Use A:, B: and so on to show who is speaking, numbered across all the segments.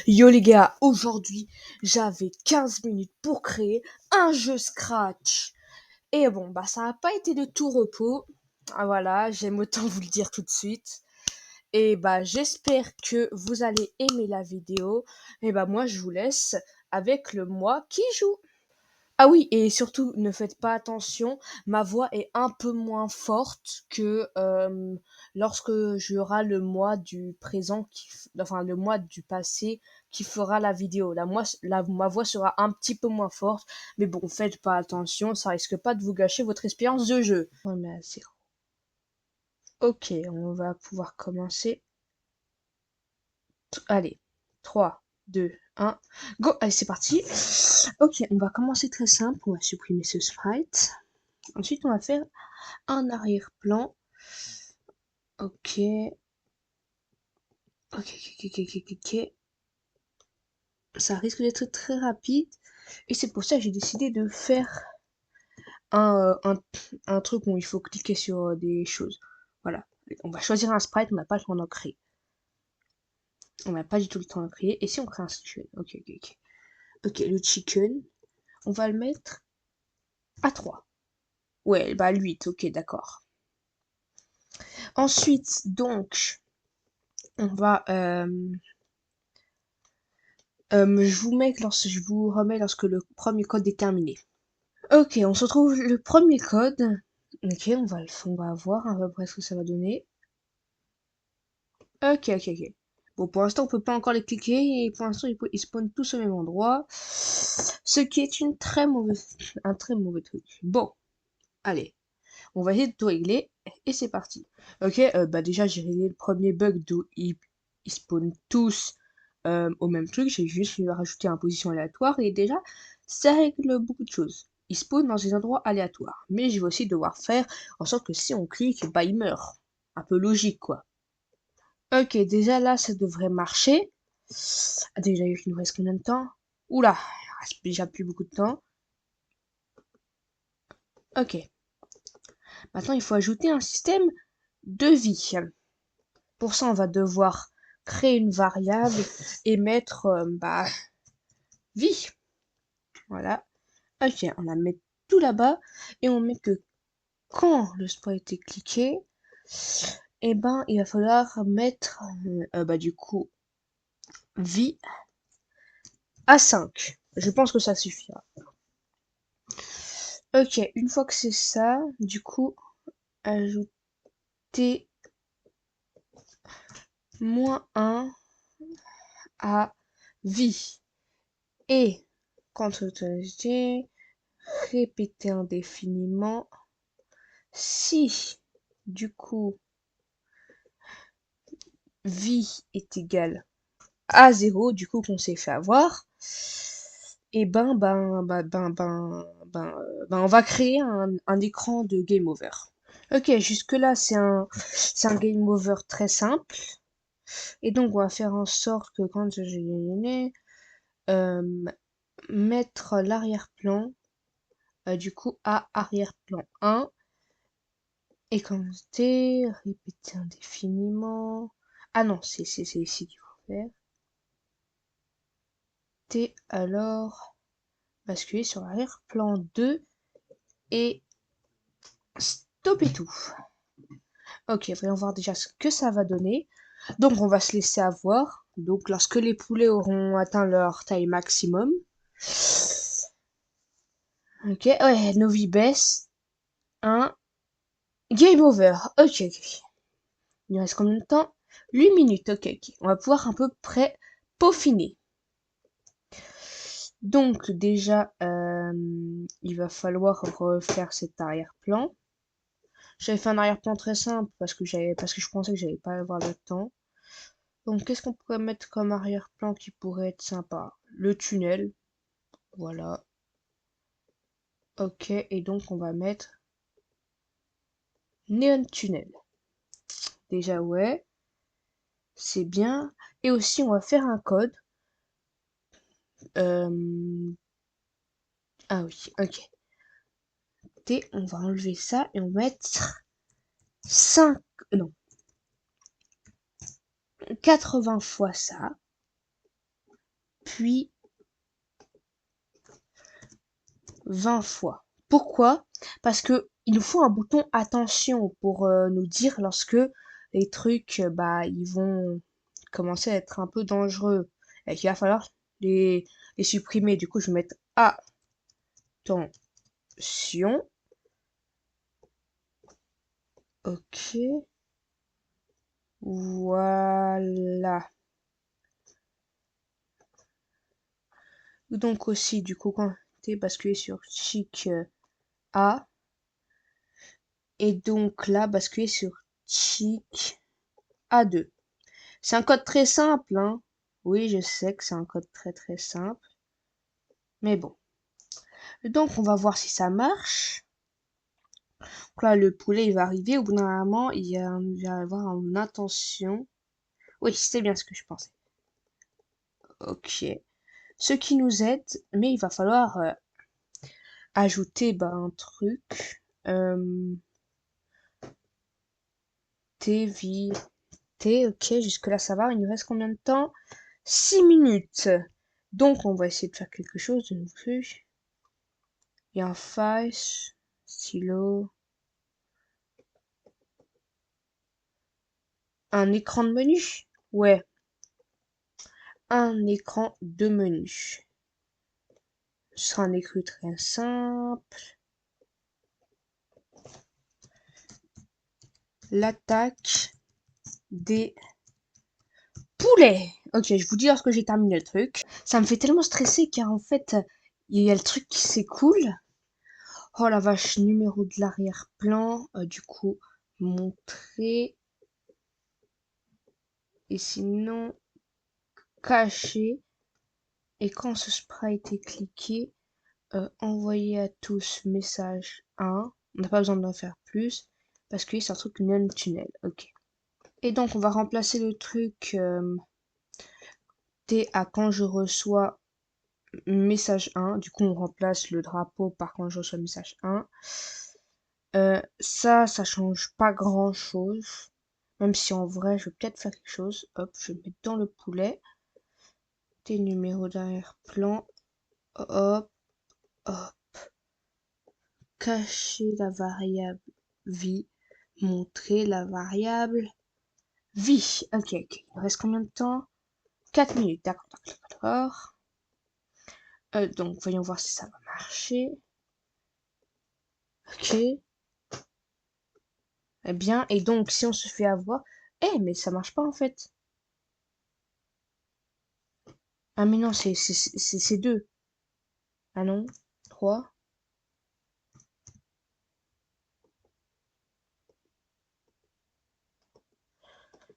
A: Yo les gars, aujourd'hui j'avais 15 minutes pour créer un jeu Scratch. Et bon, bah ça n'a pas été de tout repos. Ah, voilà, j'aime autant vous le dire tout de suite. Et bah j'espère que vous allez aimer la vidéo. Et bah moi je vous laisse avec le moi qui joue. Ah oui, et surtout, ne faites pas attention, ma voix est un peu moins forte que lorsque j'aurai le mois du présent, enfin le mois du passé qui fera la vidéo. Ma voix sera un petit peu moins forte, mais bon, faites pas attention, ça risque pas de vous gâcher votre expérience de jeu. On met à zéro. Ok, on va pouvoir commencer. Allez, 3, 2, 1, go! Allez, c'est parti. Ok, on va commencer très simple. On va supprimer ce sprite. Ensuite, on va faire un arrière-plan. Ok. Ok. Ça risque d'être très rapide. Et c'est pour ça que j'ai décidé de faire un truc où il faut cliquer sur des choses. Voilà. On va choisir un sprite, on n'a pas le temps d'en créer. On n'a pas du tout le temps d'en créer. Et si on crée un chicken? Ok. Ok, le chicken, on va le mettre à 3. Ouais, bah 8, ok, d'accord. Ensuite, donc, on va... je vous remets lorsque le premier code est terminé. Ok, on se retrouve le premier code. Ok, on va voir à peu près ce que ça va donner. Ok. Bon, pour l'instant, on peut pas encore les cliquer et pour l'instant, ils spawnent tous au même endroit. Ce qui est un très mauvais truc. Bon, allez, on va essayer de tout régler et c'est parti. Ok, bah déjà, j'ai réglé le premier bug d'où ils spawnent tous au même truc. J'ai juste rajouté une position aléatoire et déjà, ça règle beaucoup de choses. Ils spawnent dans des endroits aléatoires. Mais je vais aussi devoir faire en sorte que si on clique, bah il meurt. Un peu logique, quoi. Ok, déjà là, ça devrait marcher. Ah, déjà, il nous reste combien de temps? Oula, il reste déjà plus beaucoup de temps. Ok. Maintenant, il faut ajouter un système de vie. Pour ça, on va devoir créer une variable et mettre vie. Voilà. Ok, on la met tout là-bas et on met que quand le sprite est cliqué, et ben il va falloir mettre du coup vie à 5. Je pense que ça suffira. Ok, une fois que c'est ça, du coup, ajouter -1 à vie. Et quand autorisé, répéter indéfiniment si du coup vie est égale à 0, du coup qu'on s'est fait avoir, et on va créer un écran de game over. Ok, jusque là c'est un game over très simple. Et donc on va faire en sorte que quand j'ai gagné, mettre l'arrière-plan du coup à arrière-plan 1 et commencer, répéter indéfiniment. Ah non, c'est ici qu'il faut faire. Alors basculer sur l'arrière-plan 2 et stopper tout. Ok, voyons voir déjà ce que ça va donner. Donc on va se laisser avoir. Donc lorsque les poulets auront atteint leur taille maximum. Ok, ouais, nos vies baissent. Un game over. Ok. Il nous reste combien de temps? 8 minutes. Ok. On va pouvoir à peu près peaufiner. Donc déjà, il va falloir refaire cet arrière-plan. J'avais fait un arrière-plan très simple parce que je pensais que j'allais pas avoir le temps. Donc qu'est-ce qu'on pourrait mettre comme arrière-plan qui pourrait être sympa? Le tunnel. Voilà. Ok. Et donc on va mettre Neon Tunnel. Déjà ouais. C'est bien. Et aussi on va faire un code. Ah oui, ok. On va enlever ça et on va mettre 5, non, 80 fois ça. puis 20 fois. Pourquoi? Parce que il nous faut un bouton attention pour nous dire lorsque les trucs, ils vont commencer à être un peu dangereux et qu'il va falloir les supprimer. Du coup, je vais mettre attention. Ok. Voilà. Donc aussi, du coup, quand tu basculé sur chic A, et donc là, basculer sur chic A2. C'est un code très simple, hein. Oui, je sais que c'est un code très très simple. Mais bon. Donc, on va voir si ça marche. Donc là, le poulet, il va arriver. Au bout d'un moment, il va avoir une intention. Oui, c'est bien ce que je pensais. Ok. Ce qui nous aide, mais il va falloir ajouter un truc. T, ok, jusque-là ça va. Il nous reste combien de temps? 6 minutes. Donc, on va essayer de faire quelque chose de nouveau. Il y a un flash, stylo, un écran de menu. Ouais, un écran de menu. Ce sera un écran très simple. L'attaque des poulets. Ok, je vous dis lorsque j'ai terminé le truc. Ça me fait tellement stresser car en fait, il y a le truc qui s'écoule. Oh la vache, numéro de l'arrière-plan. Du coup, montrer. Et sinon, cacher. Et quand ce sprite est cliqué, envoyer à tous message 1. On n'a pas besoin d'en faire plus. Parce que c'est un truc non tunnel. Ok. Et donc, on va remplacer le truc T à quand je reçois message 1. Du coup, on remplace le drapeau par quand je reçois message 1. Ça change pas grand chose. Même si en vrai, je vais peut-être faire quelque chose. Hop, je vais mettre dans le poulet. Tes numéros d'arrière-plan. Hop, hop. Cacher la variable vie. Montrer la variable vie. Ok, ok. Il reste combien de temps? 4 minutes. D'accord, d'accord, d'accord. Donc, voyons voir si ça va marcher. Ok. Eh bien, et donc, si on se fait avoir... Eh, mais ça marche pas, en fait. Ah, mais non, c'est 2. Ah non, 3.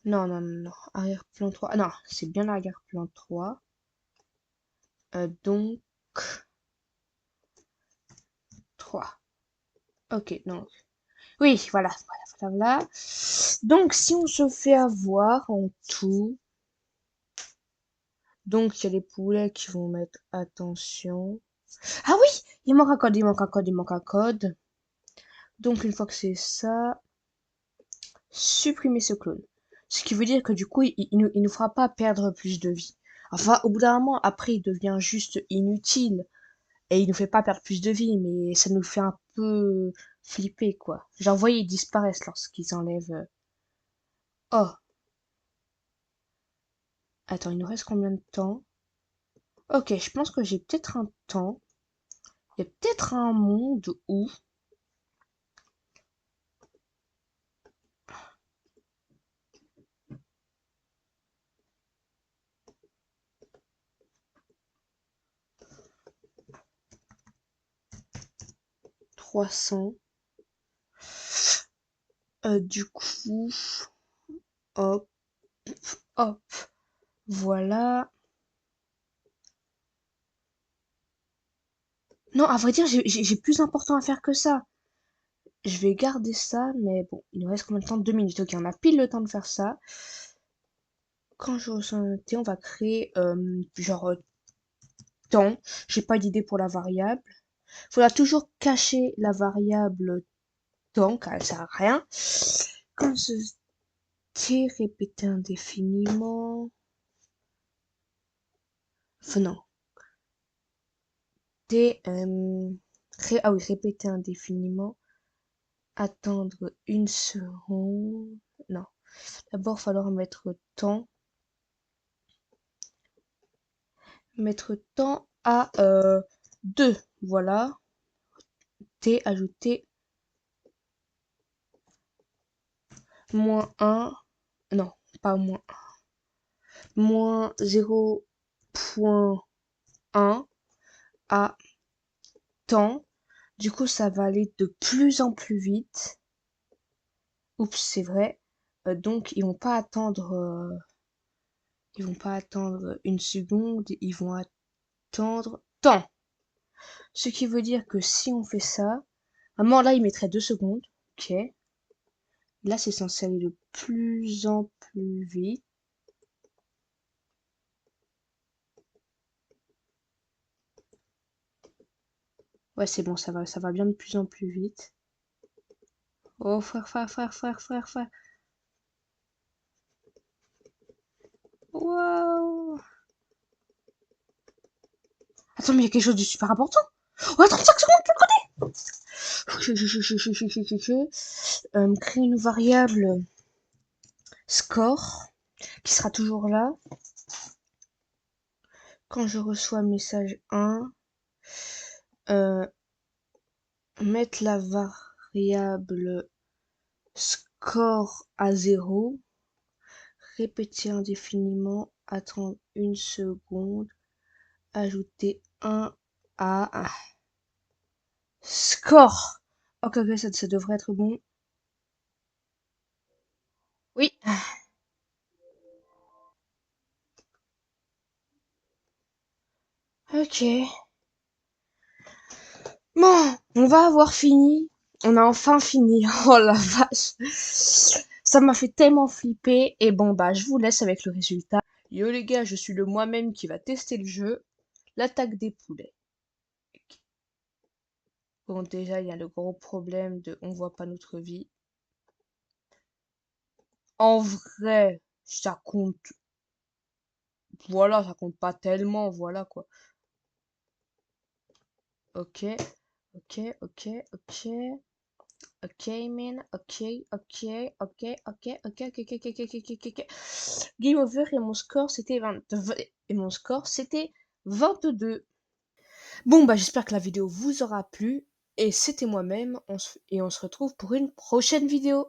A: Non, non, non, non. Arrière-plan 3. Ah non, c'est bien l'arrière-plan 3. Donc, 3. Ok, non. Oui, voilà, voilà, voilà, voilà. Donc, si on se fait avoir en tout, donc il y a les poulets qui vont mettre attention. Ah oui, il manque un code, il manque un code, il manque un code. Donc, une fois que c'est ça, supprimer ce clone. Ce qui veut dire que du coup, il nous fera pas perdre plus de vie. Enfin, au bout d'un moment, après, il devient juste inutile. Et il nous fait pas perdre plus de vie, mais ça nous fait un peu flipper, quoi. Genre, vous voyez, ils disparaissent lorsqu'ils enlèvent... Oh, attends, il nous reste combien de temps? Ok, je pense que j'ai peut-être un temps. Il y a peut-être un monde où... 300. Du coup... Hop, hop. Voilà. Non, à vrai dire, j'ai plus important à faire que ça. Je vais garder ça, mais bon, il nous reste combien de temps? 2 minutes. Ok, on a pile le temps de faire ça. Quand je reçois un T, on va créer genre temps. J'ai pas d'idée pour la variable. Faudra toujours cacher la variable temps, car elle sert à rien. Quand ce T répété indéfiniment. Enfin, non. Ah oui, répéter indéfiniment. Attendre une seconde. Non. D'abord, il va falloir mettre temps. Mettre temps à 2. Voilà. T, ajouter moins 1. Non, pas moins 1. Moins 0,1 à temps. Du coup, ça va aller de plus en plus vite. Oups, c'est vrai. Donc, ils vont pas attendre une seconde, ils vont attendre temps. Ce qui veut dire que si on fait ça, à un moment là, il mettrait 2 secondes. Ok. Là, c'est censé aller de plus en plus vite. Ouais, c'est bon, ça va bien de plus en plus vite. Oh, frère, frère, frère, frère, frère, frère. Waouh. Attends, mais il y a quelque chose de super important. Oh, 35 secondes, tu le connais. Créer une variable score qui sera toujours là. Quand je reçois message 1, mettre la variable score à 0, répéter indéfiniment, attendre une seconde, ajouter 1 à score. Ok, ok, ça devrait être bon. Oui. Ok. Bon, on va avoir fini. On a enfin fini. Oh la vache. Ça m'a fait tellement flipper. Et bon, bah, je vous laisse avec le résultat. Yo les gars, je suis le moi-même qui va tester le jeu. L'attaque des poulets. Bon, déjà, il y a le gros problème de on voit pas notre vie. En vrai, ça compte. Voilà, ça compte pas tellement. Voilà quoi. Ok, ok, ok, ok. Ok, man. Ok, ok, ok, ok, ok, ok, ok, ok, ok, ok, ok, ok. Game over et mon score c'était 20. Et mon score c'était 22. Bon, bah, j'espère que la vidéo vous aura plu. Et c'était moi-même. Et on se retrouve pour une prochaine vidéo.